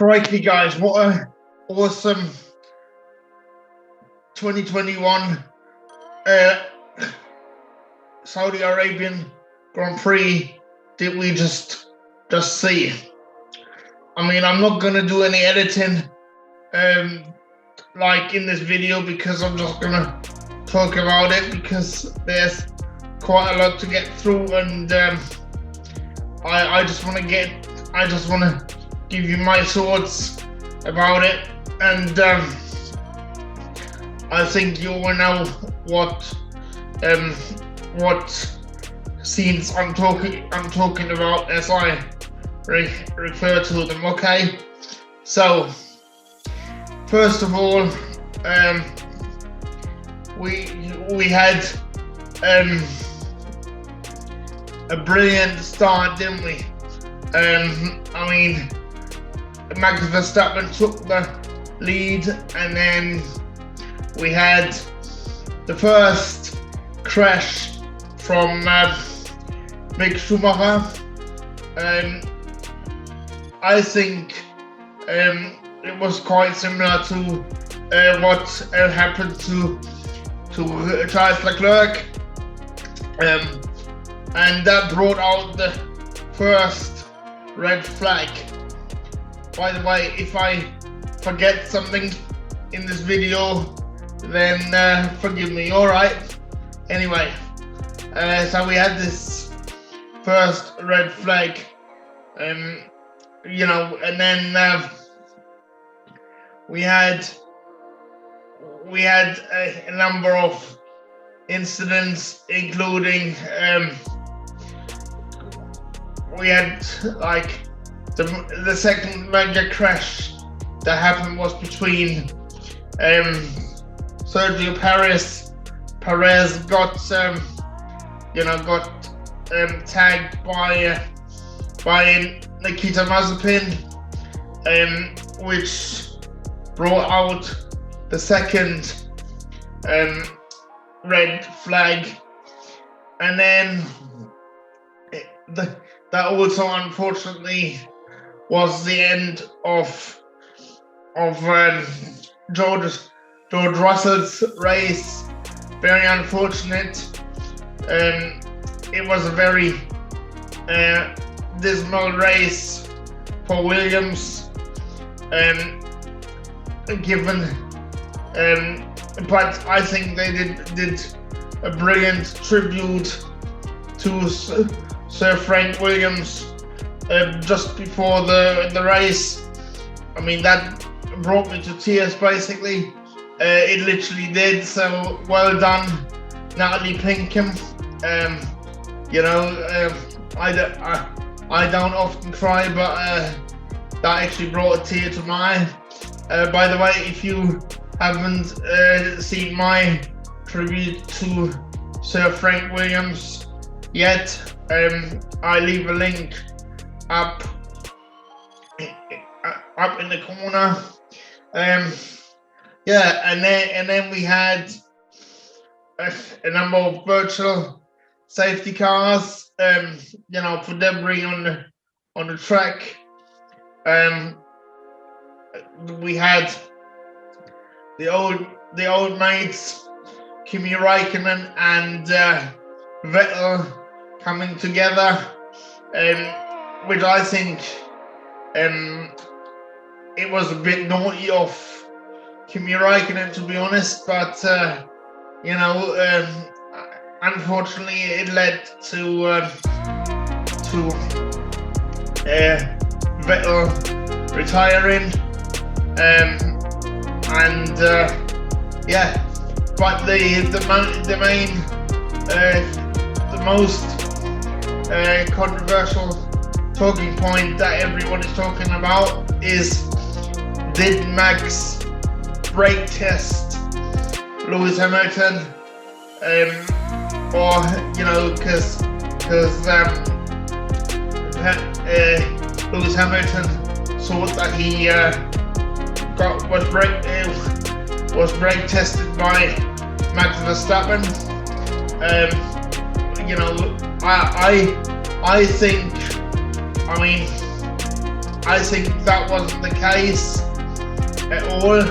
Crikey, guys, what a awesome 2021 Saudi Arabian Grand Prix did we just see. I mean, I'm not gonna do any editing like in this video, because I'm just gonna talk about it, because there's quite a lot to get through, and I just want to give you my thoughts about it, and I think you will know what scenes I'm talking about as I refer to them. Okay, so first of all, we had a brilliant start, didn't we? I mean, Max Verstappen took the lead, and then we had the first crash from Mick Schumacher. I think it was quite similar to what happened to Charles Leclerc, and that brought out the first red flag. By the way, if I forget something in this video, then forgive me, alright? Anyway, so we had this first red flag, you know, and then we had a number of incidents, including we had like the second major crash that happened was between Sergio Perez got tagged by Nikita Mazepin, which brought out the second red flag, and then that also unfortunately was the end of George Russell's race. Very unfortunate. It was a very dismal race for Williams, but I think they did a brilliant tribute to Sir Frank Williams just before the race. I mean, that brought me to tears, basically. It literally did. So well done, Natalie Pinkham. I don't often cry, but that actually brought a tear to my eye. By the way, if you haven't seen my tribute to Sir Frank Williams yet, I leave a link up in the corner. And then we had a number of virtual safety cars, for debris on the track. We had the old mates, Kimi Räikkönen and Vettel, coming together, which I think it was a bit naughty of Kimi Räikkönen, to be honest, but unfortunately it led to Vettel retiring, but the most controversial talking point that everyone is talking about is, did Max brake test Lewis Hamilton, because Lewis Hamilton thought that he was brake tested by Max Verstappen. I think, I mean, I think that wasn't the case at all.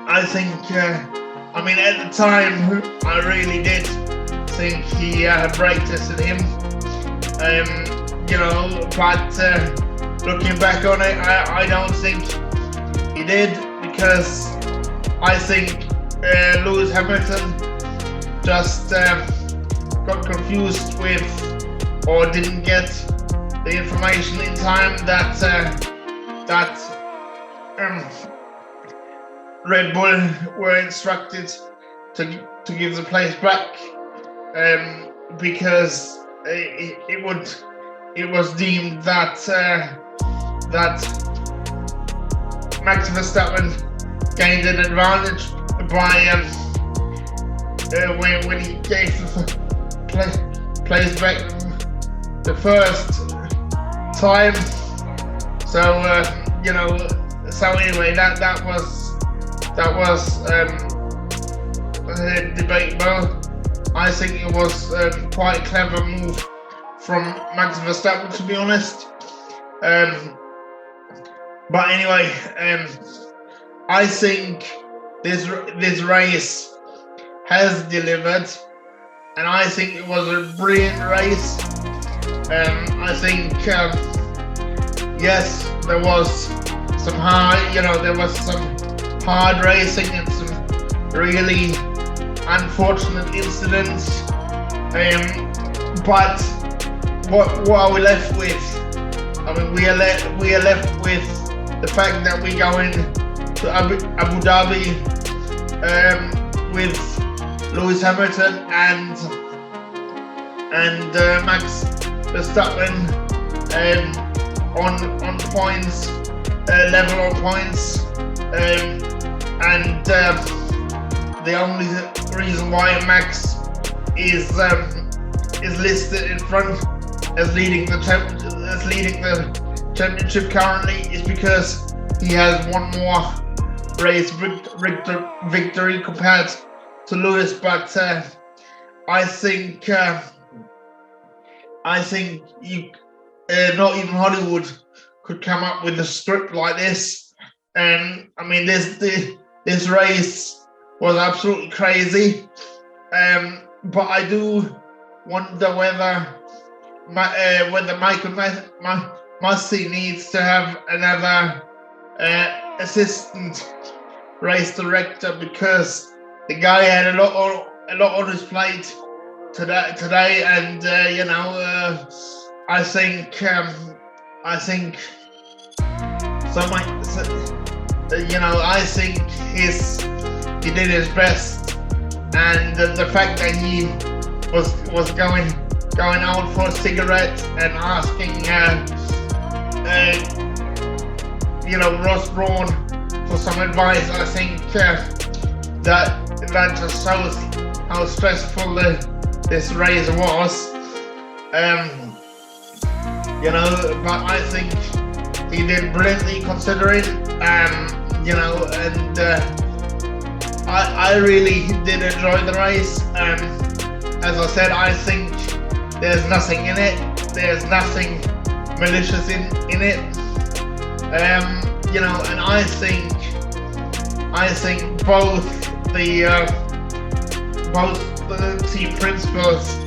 I think, I mean, at the time, I really did think he brake tested him. You know, but looking back on it, I don't think he did, because I think Lewis Hamilton just got confused with, or didn't get the information in time that Red Bull were instructed to give the place back, because it was deemed that Max Verstappen gained an advantage by when he gave the place back the first time. So you know, so anyway, that was debatable. I think it was quite a clever move from Max Verstappen, to be honest. But anyway, I think this race has delivered, and I think it was a brilliant race. I think yes, there was some hard racing and some really unfortunate incidents. But what are we left with? I mean, we are left with the fact that we go into Abu Dhabi with Lewis Hamilton and Max Verstappen on points, level on points, and the only reason why Max is listed in front as leading the championship currently is because he has one more race victory compared to Lewis. But I think you not even Hollywood could come up with a script like this. I mean, this race was absolutely crazy. But I do wonder whether Michael Massey needs to have another assistant race director, because the guy had a lot on his plate today, and you know, I think he did his best, and the fact that he was going out for a cigarette and asking Ross Brawn for some advice, I think that just shows how stressful this race was. But I think he did brilliantly considering, and I really did enjoy the race. As I said, I think there's nothing in it. There's nothing malicious in it. And I think both the team principals,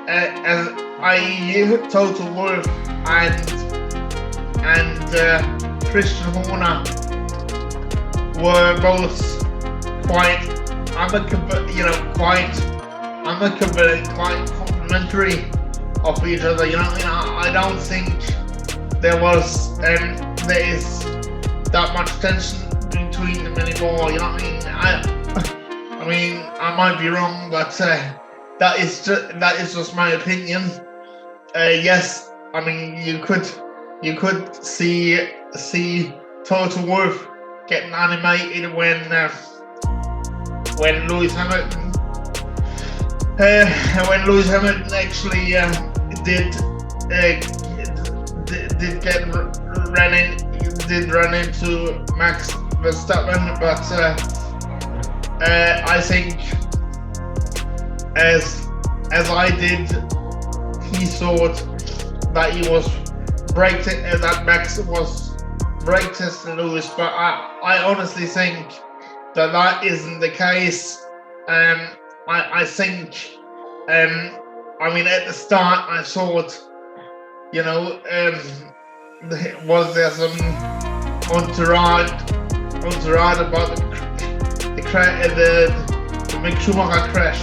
as i.e. Toto Wolff and Christian Horner, were both quite complimentary of each other. I don't think there is that much tension between them anymore. I might be wrong, but that is just my opinion. Yes, I mean, you could see Toto Wolff getting animated when Lewis Hamilton actually did run into Max Verstappen, but I think as I did, he thought that he was that Max was brake testing Lewis, but I honestly think that isn't the case. I think, I mean, at the start I thought, was there some entourage about the Mick Schumacher crash,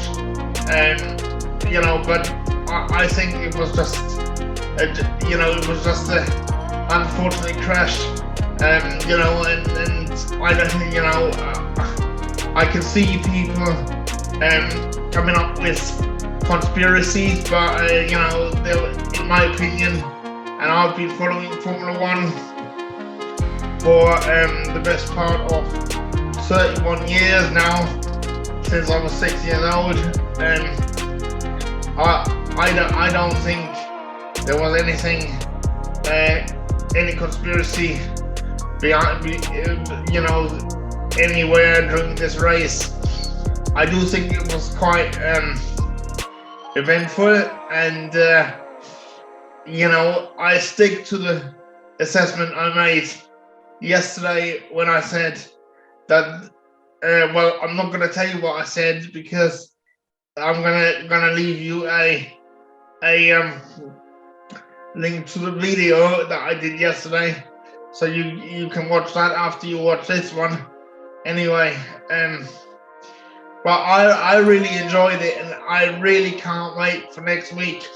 but I think it was just an unfortunate crash, and I don't, I can see people coming up with conspiracies, but in my opinion, and I've been following Formula One for the best part of 31 years now, since I was 6 years old, and I don't think there was anything, any conspiracy behind, anywhere during this race. I do think it was quite eventful, and I stick to the assessment I made yesterday when I said that. Well, I'm not gonna tell you what I said because I'm gonna leave you a link to the video that I did yesterday, so you can watch that after you watch this one. Anyway, but I really enjoyed it, and I really can't wait for next week.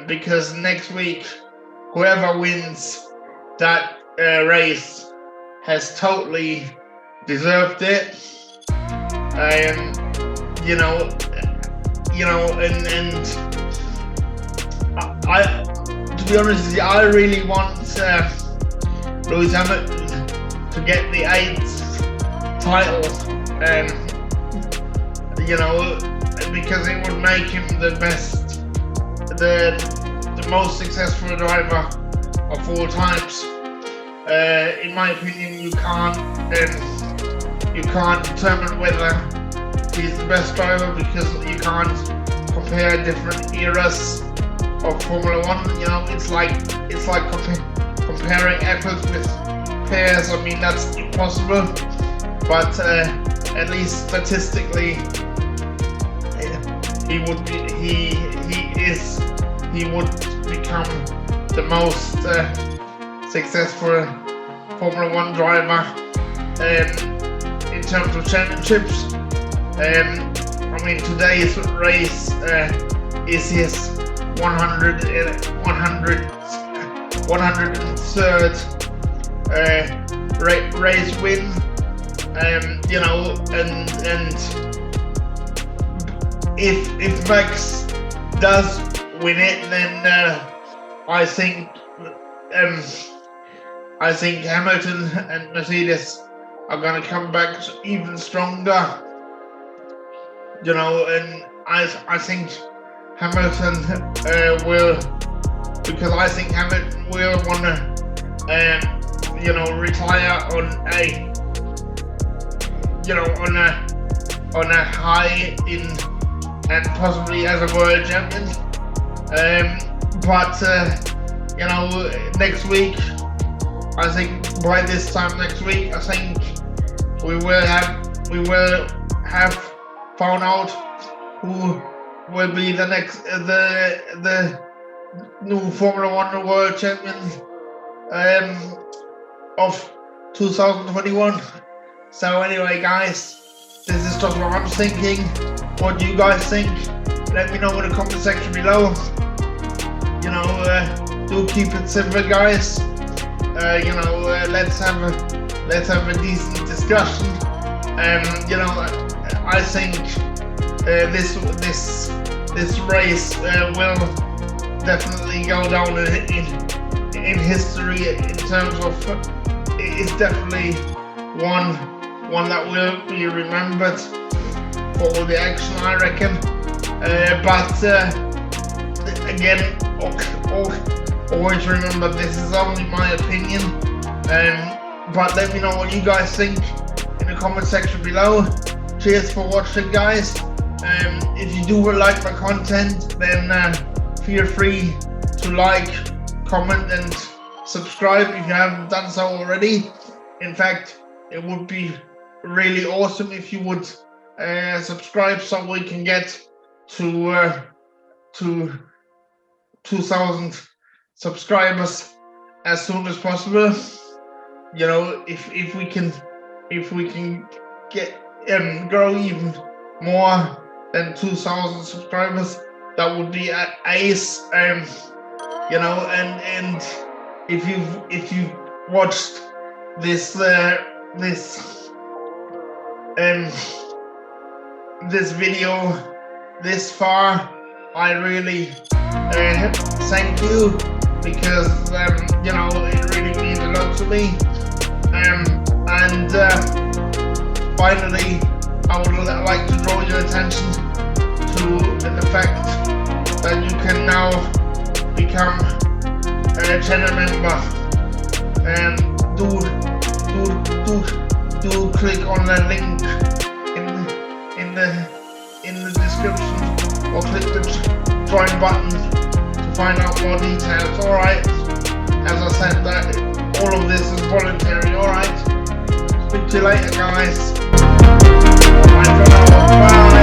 Because next week, whoever wins that race has totally deserved it. And I, to be honest with you, I really want Lewis Hamilton to get the 8th title, because it would make him the best, the most successful driver of all times. In my opinion, you can't determine whether he's the best driver because you can't compare different eras of Formula One. It's like comparing apples with pears. I mean, that's impossible. But at least statistically, he would become the most successful Formula One driver in terms of championships. I mean, today's race is his 103rd race win. And if Max does win it, then I think Hamilton and Mercedes are going to come back even stronger. And I think Hamilton will, because I think Hamilton will want to retire on a high and possibly as a world champion. But next week, I think by this time next week, I think we will have found out who will be the next the new Formula One world champion of 2021. So anyway, guys, this is just what I'm thinking. What do you guys think? Let me know in the comment section below. Do keep it simple, guys. Let's have a decent discussion. I think this race will definitely go down in history in terms of it's definitely one that will be remembered for all the action, I reckon. But again, always remember this is only my opinion. But let me know what you guys think in the comment section below. Cheers for watching, guys. If you do like my content, then feel free to like, comment and subscribe if you haven't done so already. In fact, it would be really awesome if you would subscribe so we can get to 2,000 subscribers as soon as possible. You know, if we can get grow even more than 2,000 subscribers, that would be ace. You know, and if you've watched this video this far, I really thank you, because you know, it really means a lot to me. And finally, I would like to draw your attention to the fact that you can now become a channel member. Do click on the link in the description, or click the join button to find out more details. All right. As I said, that all of this is voluntary. All right. Speak to you later, guys. Bye for now. Bye.